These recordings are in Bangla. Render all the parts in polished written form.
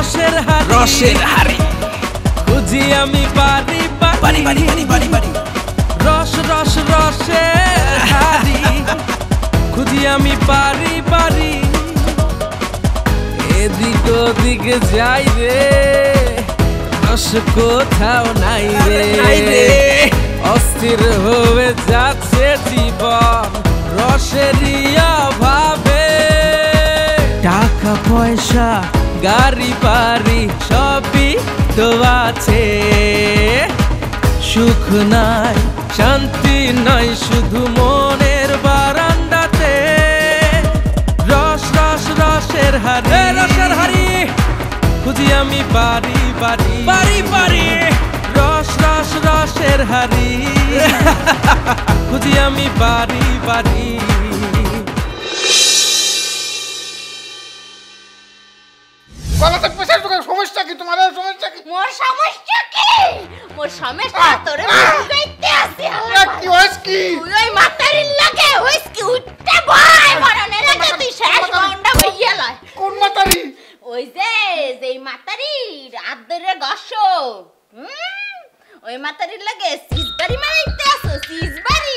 রসের হাড়ি খুঁজি আমি বাড়ি বাড়ি বাড়ি বাড়ি বাড়ি বাড়ি রসের হাড়ি খুঁজি আমি বাড়ি বাড়ি এদিক ওদিক যাই রে রস কোথাও নাই রে অস্থির হয়ে যাচ্ছে জীবন রসেরই অভাবে টাকা পয়সা গাড়ি বাড়ি সবই তো আছে সুখ নাই শান্তি নাই শুধু মনের বারান্দাতে রসের হাড়ি খুঁজি আমি বাড়ি বাড়ি বাড়ি বাড়ি রসের হাড়ি খুঁজি আমি বাড়ি বাড়ি সমস্যা কি তোমার? সমস্যা কি? মোর সমস্যা কি? মোর সমস্যা তোরে বুঝাইতে আসি। কি হইছে কি? তুই ওই মাতারির লাগে হইছ কি উঠতে ভয় মরনের লাগে তুই শেষ গন্ডা হইয়া লয়। কোন মাতারি? ওই যেই মাতারি রাত ধরে গস ওই মাতারির লাগে সিজবাড়ি মারাইতে আসো সিজবাড়ি।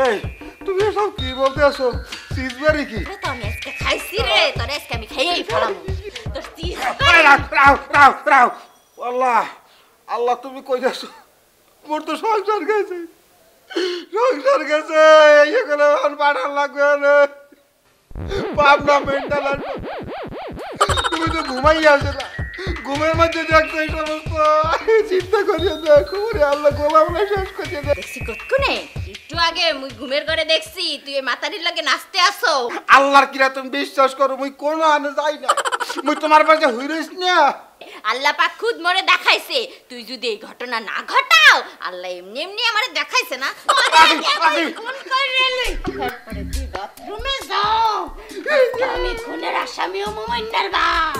এই তুমি সব কি বলতে আসো? সিজবাড়ি কি? আরে তো আমি আজকে খাইছি রে তোরে আজকে আমি খাইয়েই ফেলাম তোর সিজবাড়ি। রাও আল্লাহ আল্লাহ তুমি কই যাচ্ছ? মোর তো সংসার গেছে এখানে আর পাঠান লাগবে না ভাবনা মেন্টাল তুমি তো ঘুমাই আসে না ঘুমের মধ্যে দেখছো এই সমস্ত চিন্তা করিয়ে দেখো রে আল্লাহ গোলামরা শেষ করিয়ে দেয়। দেখছি কতক্ষণে একটু আগে মুই ঘুমের ঘরে দেখছি তুই এই মাতারির লাগে নাচতে আসো। আল্লাহর কিরা তুমি বিশ্বাস করো মুই কোনো আনে যাই না মুই তোমার পাশে হইরিস না। আল্লাহ পাক খুদ মরে দেখাইছে তুই যদি এই ঘটনা না ঘটাও আল্লাহ এমনি এমনি আমারে দেখাইছে না খুন করে লই তারপরে তুই বাথরুমে যাও আমি খুনের আসামি ও মোমিনার বাপ।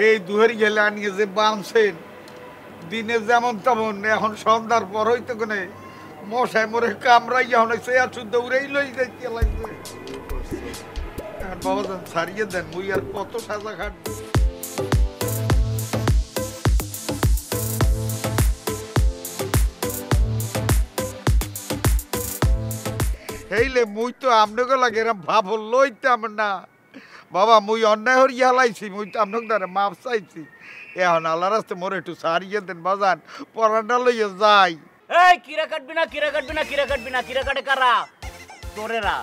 এই দুহের গেলে আনিয়ে যে বামছেন দিনে যেমন তেমন এখন সন্ধ্যার পর হইতে কোনে মশাই মরে কামড়াই এখন চেয়ার শুদ্ধ উড়েই লই যাইতে লাগবে। এখন বাবা যান ছাড়িয়ে দেন মুই আর কত সাজা খাট। হেইলে মুই তো আপনাকে লাগে এরম ভাব লইতাম না বাবা মুই অন্যায় হরিয়া লাইছি মুই তো আপনাকে দ্বারা মাপ চাইছি এখন আল্লাহ রাস্তে মোরে একটু সারিয়ে দেন বাজান পরাটা লইয়া যাই। এই কিরা কাটবি না কিরা কাটে কারা তোরেরা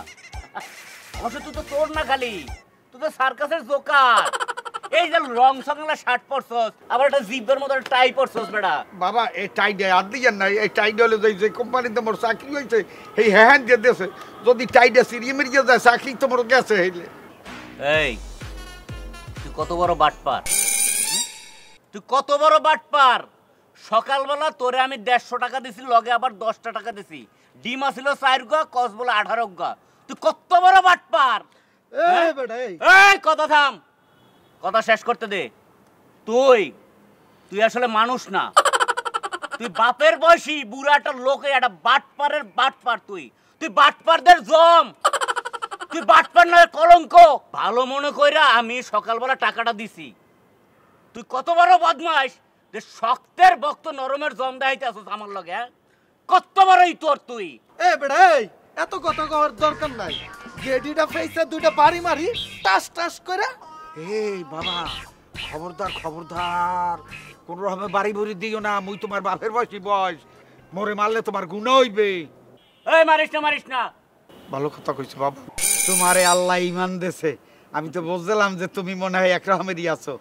অবশ্য তুই তো তোর না খালি তুই তো সার্কাসের জোকার। এই যে রং সঙ্গলা শার্ট পরছস আবার একটা জিপের মতো টাই পরছস বেটা। বাবা এই টাই দেয় আর দিয়েন না এই টাই হলে যে কোম্পানিতে মোর চাকরি হয়েছে এই হ্যাঁ দিয়ে দিয়েছে যদি টাইটা সিরিয়ে মিরিয়ে যায় চাকরি তো মোর গেছে হইলে। এই তুই কত বড় বাটপার সকালবেলা তোরে আমি 150 টাকা দিছি লগে আবার 10টা টাকা দিছি ডিম আসিল 4 গা কস বলে 18 গা তুই কত বড় বাটপার। এই বেটা এই কথা থাম কথা শেষ করতে দে। তুই আসলে মানুষ না তুই বাপের বয়সী বুড়াটা লোকে একটা বাটপার তুই বাটপারদের জম তুই বাটপার নয় কলঙ্ক। ভালো মনে কইরা আমি সকালবেলা টাকাটা দিছি তুই কত বড় বদমাইশ যে শক্তের বক্ত নরমের জম দেখাইতে আসছ আমার লগে কত বড়ই তোর তুই। এ বেড়া এত কথা কওয়ার দরকার নাই গেডিটা ফেসে দুইটা বাড়ি মারি টাস করে। এই বাবা খবরদার কোন রকমে বাড়ি বুড়ি দিও না মুই তোমার বাপের বয়স মরে মারলে তোমার গুণ হইবে। এই মারিস না ভালো কথা কইছো বাবা তোমারে আল্লাহ ঈমান দেছে আমি তো বুঝলাম যে তুমি মনে হয় একরকমেরই আছো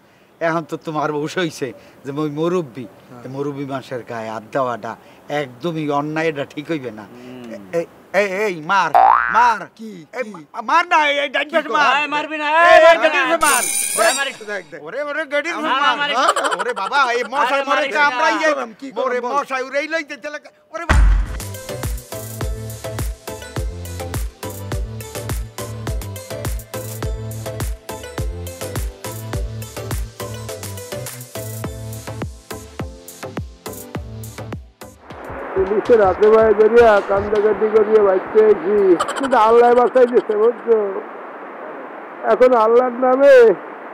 এখন তো তোমার বউস হইছে যে ওই মুরব্বী মানুষের গায়ে হাত দেওয়াটা একদমই অন্যায়, এটা ঠিক হইবে না। এই মার কি মার না, এই ডাইন পাশে মার। মারবি না, এই গডির মার। ওরে ওরে গডির মার। ওরে বাবা এই মশাই মরে কামড়াই যায়। ওরে মশাই উড়াই লইতে চলে। ওরে পুলিশে রাতে ভাই ধরিয়া কান্দাকাটি করিয়ে বাঁচতে আছি, কিন্তু আল্লাহ বাঁচাই দিচ্ছে বুঝছো। এখন আল্লাহর নামে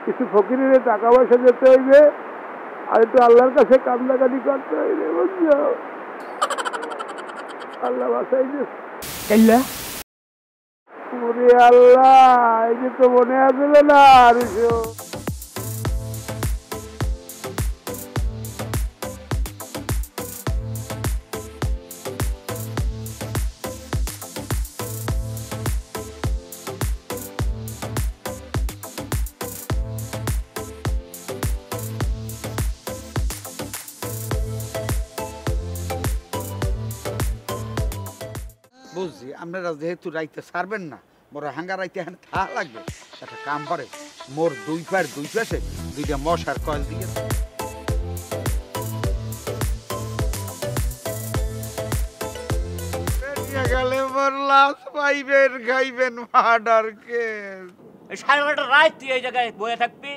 কিছু ফকিরের টাকা পয়সা যেতে হইবে, আর একটু আল্লাহর কাছে কান্দাকাটি করতে হইবে বুঝছো। আল্লাহ বাঁচাই দিচ্ছে। ওরে আল্লাহ, এই যে তো মনে আসবে না আর বুঝছি আপনারা যেহেতু রাইতে ছাড়বেন না, মোর হাঙ্গা রাইতে এখানে থা লাগবে। একটা কাম করে, মোর দুই পাশে দুইটা মশার কয়েল দিয়ে গেলে মোর লাশ পাইবেন, খাইবেন মার্ডার কেস। সাড়ে 12টা রাত তুই এই জায়গায় বয়ে থাকবি,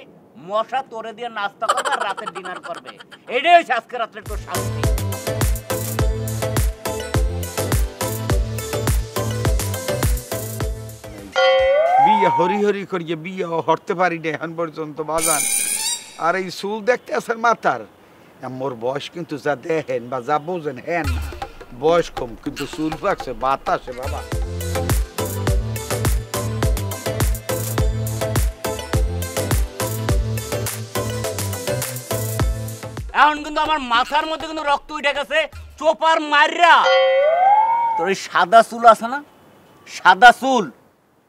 মশা তোরে দিয়ে নাস্তা করবে আর রাতে ডিনার করবে। এটাই হচ্ছে আজকে রাত্রে তোর শান্তি। বিয়ে হরি হরি করিয়ে বিয়ে হরতে পারি না এখন পর্যন্ত বাজান। আর এই চুল দেখতে আছেন মাথার, মোর বয়স কিন্তু যা দেখেন বা যা বোঝেন হ্যাঁ না, বয়স কম কিন্তু চুল পাকছে বাতাসে বাবা। এখন কিন্তু আমার মাথার মধ্যে কিন্তু রক্ত উঠে গেছে, চোপার মাররা তোর এই সাদা চুল আছে না, সাদা চুল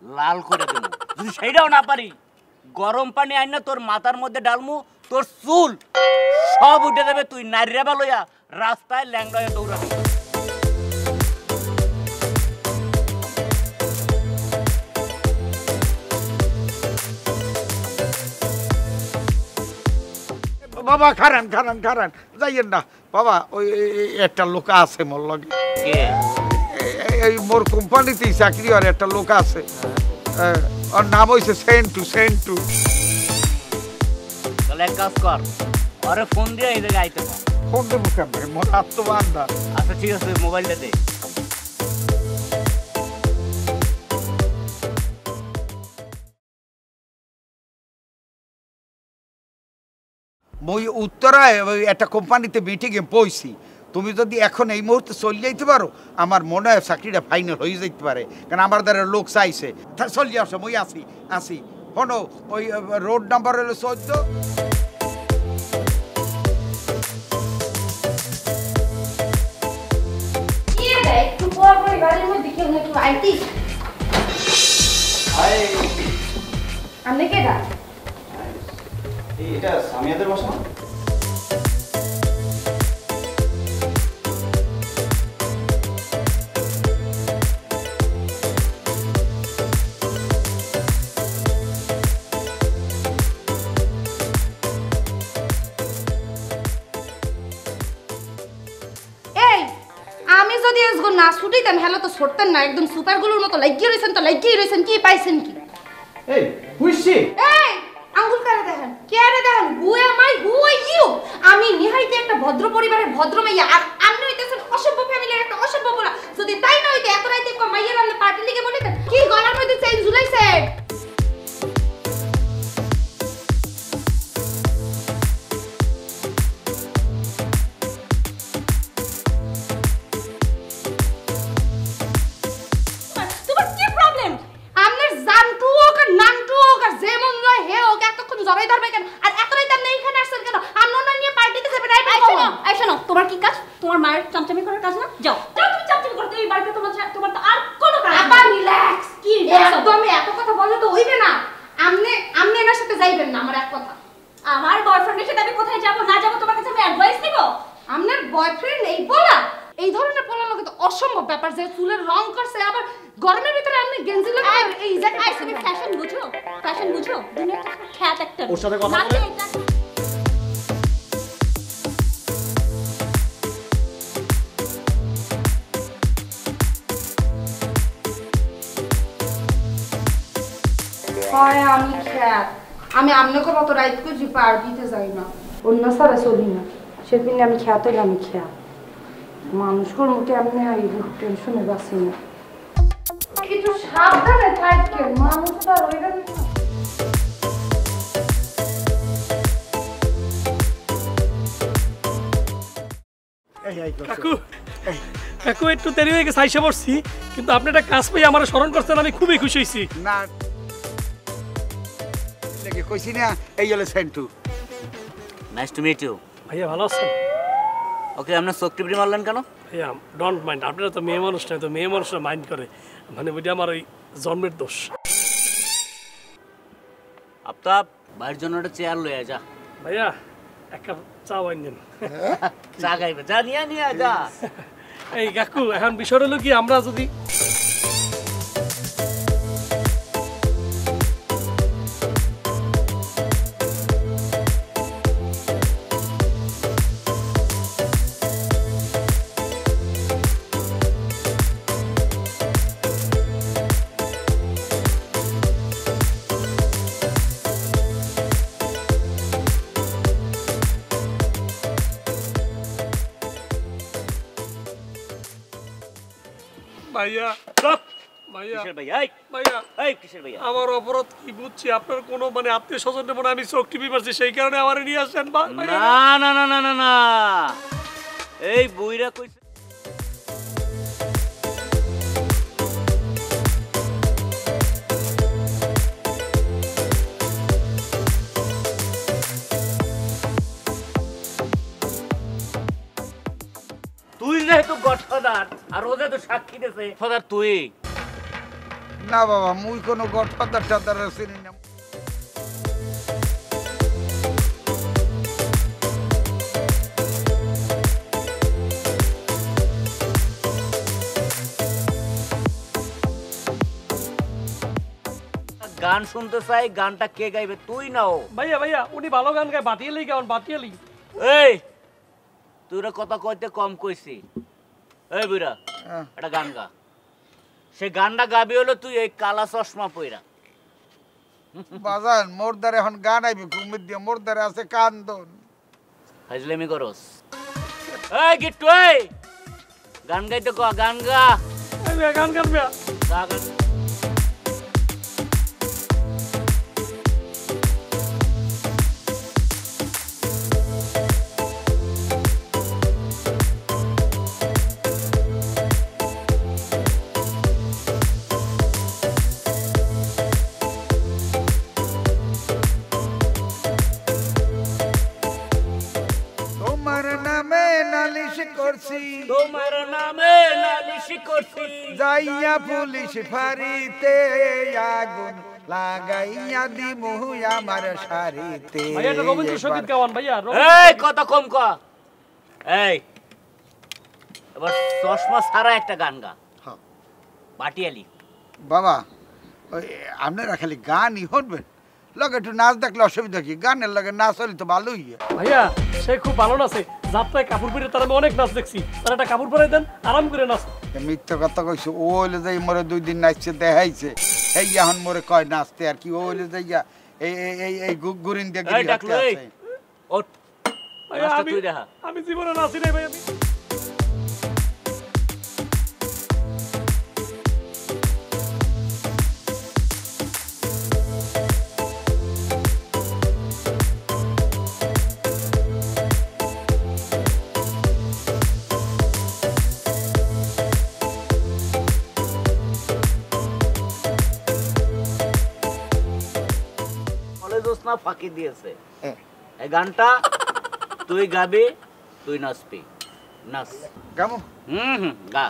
লাল করে দেব। যদি সেইটাও না পারি, গরম পানি আইনা তোর মাথার মধ্যে ডালমু, তোর চুল সব উঠে যাবে। তুই নারীরা বালইয়া রাস্তায় ল্যাংড়া হয়ে দৌড়াবি। বাবা খারান খারান খারান যাইয়েন না বাবা। ওই একটা লোক আছে মোর লগে, এই মোর কোম্পানিতেই চাকরি আর একটা লোক আছে, ওর নাম হইছে সেন্টু। তাহলে এক কাজ কর, আরে ফোন দিয়ে এই জায়গায় আইতে পার। ফোন দেবো কেমন, মোর আত্মবান্ধা। আচ্ছা ঠিক আছে, মোবাইলটা দে। মই উত্তরায় একটা কোম্পানিতে মিটিংয়ে বইছি। তুমি যদি এখন এই মুহূর্তে চলে যাইতে পারো, আমার মনে হয় চাকরিটা ফাইনাল হয়ে যেতে পারে, কারণ আমার দ্বারা লোক চাইছে। চলে আসো, মই আসি শোনো, ওই রোড নাম্বার হলো 14। এটা সামিয়াদের বাসা না? আমি যদি এসগো না ছুটিতাম হেলো তো ছড়তেন না, একদম সুপারগুলোর মতো লাগিয়ে রয়েছেন কি পাইছেন কি? এই হুইসি, এই আঙ্গুল কারে দেখেন, who am I, who are you? আমি নিহাইতে একটা ভদ্র পরিবারের ভদ্র মাইয়া, আর আপনি হইতেছেন অসভ্য ফ্যামিলির একটা অসভ্য বলা। যদি তাই না হইতে এত রাইতে কম মাইয়ার আমরা পার্টি লিগে বলিতেন কি গলার মধ্যে চেইন ঝুলাইছে? তোমার কি প্রবলেম? আপনার জানটু হোক আর নানটু হোক আর যেমন নয় হে হোক, এতক্ষণ জড়াই ধরবে কেন? আর এত রাইতে আপনি এখানে আসছেন কেন? আমরা না নিয়ে পার্টিতে যাবেন। এই শোনো, তোমার কি কাজ? তোমার মায়ের চামচামি করার কাজ না? যাও তুমি চামচামি করো। এই বাড়িতে তোমার তো আর কোনো কাজ না। আবার রিল্যাক্স। কি একদমই এত কথা বললে তো হইবে না। আপনি এনার সাথে যাইবেন না, আমার এক কথা। আমার বয়ফ্রেন্ডের সাথে আমি কোথায় যাব না যাব তোমার কাছে আমি অ্যাডভাইস দিব? আপনার বয়ফ্রেন্ড এই বলা, এই ধরনের পোলার লোকে তো অসম্ভব ব্যাপার, যে চুলের রং করছে, আবার গরমের ভিতরে আপনি গেঞ্জি লাগে এই জায়গায় তুমি ফ্যাশন বুঝো দুনিয়া তো খ্যাত একটা। ওর সাথে কথা বলে হয় আমি খ্যাত, আমি আপনাকে কত রাইত করছি পার দিতে যাই না, অন্য সারা চলি না, সেদিন আমি খ্যাত হইলে আমি খ্যাত। মানুষ করবো কেমনে টেনশনে বাঁচি না একটু সাবধানে থাকবে মানুষ তো আর ওইরকম না। কাকু কাকু একটু দেরি হয়ে গেছে আইসা পড়ছি কিন্তু আপনি একটা কাজ পেয়ে আমার স্মরণ করছেন আমি খুবই খুশি হয়েছি না লেগে কইছি না এই হলো Sentu nice to meet you. ভাইয়া ভালো আছেন? ওকে আপনার চোখ টিপড়ি মারলেন কেন? ভাইয়া ডোন্ট মাইন্ড, আপনারা তো মেয়ে মানুষ নয়, তো মেয়ে মানুষরা মাইন্ড করে, মানে ওইটা আমার ওই জন্মের দোষ। আফতাব ভাইয়ের জন্য একটা চেয়ার লয়ে যা। ভাইয়া এক কাপ চা ওয়াইন দেন। চা খাইবে, যা নিয়ে নিয়ে যা। এই কাকু এখন বিষয় হলো কি, আমরা যদি ভাইয়া ভাইয়া কিসের ভাইয়া? ভাইয়া এই কিসের ভাইয়া? আমার অপরাধ কি বুঝছি, আপনার কোনো মানে আত্মীয় স্বজন মনে আমি চোখ টিপি পারছি সেই কারণে আমার নিয়ে আসেন। না না না না না না, এই বুইরা কইছে তুই যেহেতু গডফাদার আর ও যেহেতু সাক্ষী দিয়েছে ফাদার তুই। না বাবা মুই কোনো গডফাদার টাদার চিনি না। গান শুনতে চাই, গানটা কে গাইবে? তুই না ও? ভাইয়া ভাইয়া উনি ভালো গান গায়, বাটিয়ালি গান বাটিয়ালি। এই তুইরা কথা কইতে কম কইছি। এই বুইরা একটা গান গা। সে গানটা গাবি হলো তুই এই কালা চশমা পইরা। বাজান মোর দ্বারা এখন গান আইবে ঘুমিয়ে দিয়ে, মোর দ্বারা আছে কান্দন। হাজলেমি করস? এই গিট্টু এই গান গাইতে ক, গান গা। গান গান ভাইয়া গা গান। তোমার নামে নালিশ করছি, তোমার নামে নালিশ করছি, যাইয়া পুলিশ ফাঁড়িতে আগুন লাগাইয়া দিমু আমার শাড়িতে। ভাইয়া এটা রবীন্দ্রসঙ্গীত গাওয়ান ভাইয়া। এই কথা কম ক। এই এবার চশমা ছাড়া একটা গান গা। হ্যাঁ। বাটিয়ালি। বাবা ওই আপনারা খালি গানই শুনবেন, লগে একটু নাচ দেখলে অসুবিধা কি? গানের লগে নাচ হলে তো ভালোই। ভাইয়া সে খুব ভালো নাচে, যাত্রায় কাপড় পরে তার আমি অনেক নাচ দেখছি, তার একটা কাপড় পরে দেন আরাম করে নাচ। মিথ্যা কথা কইছো, ও হইলে যাই মোরে 2 দিন নাচছে দেখাইছে, এই এখন মোরে কয় নাচতে, আর কি ও হইলে যাইয়া এই এই এই গুরিন দিয়ে গিরি হাতে আছে। ওঠ ভাইয়া তুই দেখা। আমি জীবনে নাচি নাই ভাই। আমি না ফাঁকি দিয়েছে। এই গানটা তুই গাবি, তুই নাচবি। নাচ। গামো? গা।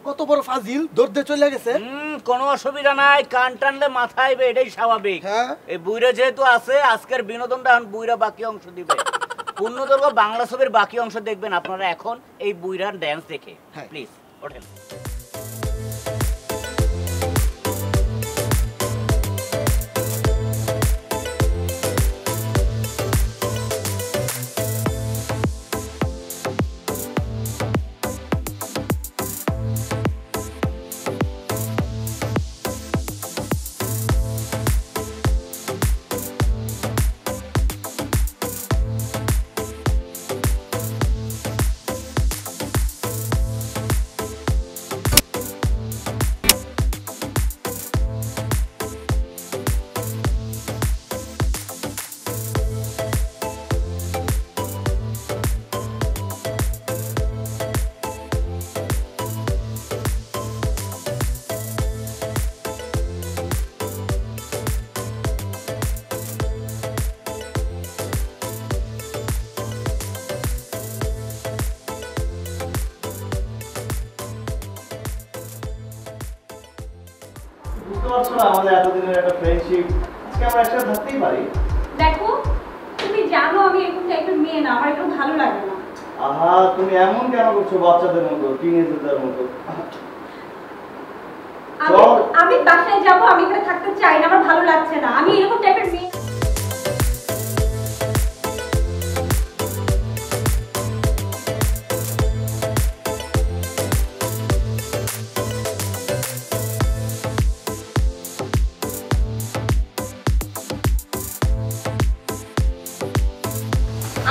কত বড় ফাজিল দৌড়তে চলে গেছে। কোনো অসুবিধা নাই, কান টানলে মাথায় আইবে, এটাই স্বাভাবিক। এই বুইরা যেহেতু আছে, আজকের বিনোদনটা এখন বুইরা বাকি অংশ দিবে। পূর্ণদৈর্ঘ্য বাংলা ছবির বাকি অংশ দেখবেন আপনারা এখন এই বুইরার ড্যান্স দেখে। প্লিজ ওঠেন। বুঝতে পারছো না আমাদের এতদিনের একটা ফ্রেন্ডশিপ, আজকে আমরা একসাথে থাকতেই পারি। দেখো তুমি জানো আমি এরকম টাইপের মেয়ে না, আমার একটু ভালো লাগে না। আহা তুমি এমন কেন করছো বাচ্চাদের মতো, টিনেজারদের মতো? আমি বাসায় যাব, আমি এখানে থাকতে চাই না, আমার ভালো লাগছে না, আমি এরকম টাইপের মেয়ে।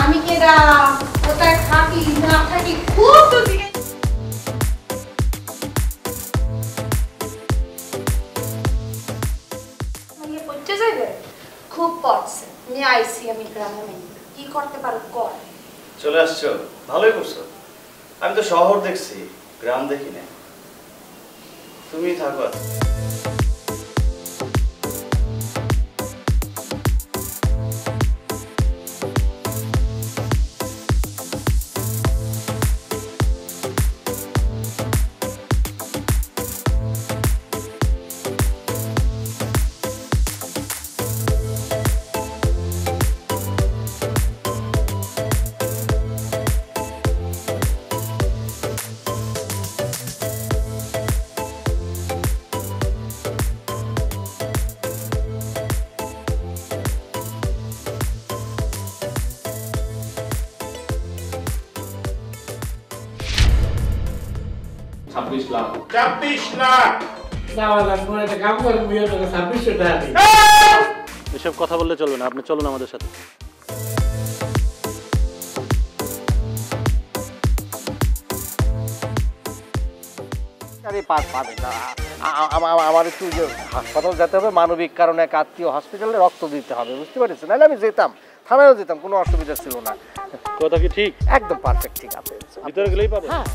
আমি কেডা, কোথায় থাকি না থাকি খুব তো দিকে খুব পড়ছে নিয়ে আইসি আমি গ্রামে, কি করতে পারো কর। চলে আসছো, ভালোই করছো। আমি তো শহর দেখছি, গ্রাম দেখি না। তুমি থাকো। এসব কথা বললে চলবে না, আপনি চলুন আমাদের সাথে। আমার একটু হাসপাতাল যেতে হবে, মানবিক কারণে এক আত্মীয় হসপিটালে রক্ত দিতে হবে, বুঝতে পারছেন? নাহলে আমি যেতাম, থানায়ও যেতাম, কোনো অসুবিধা ছিল না। কথা কি ঠিক? একদম পারফেক্ট, ঠিক আছে। ভিতরে গেলেই পাবে। হ্যাঁ।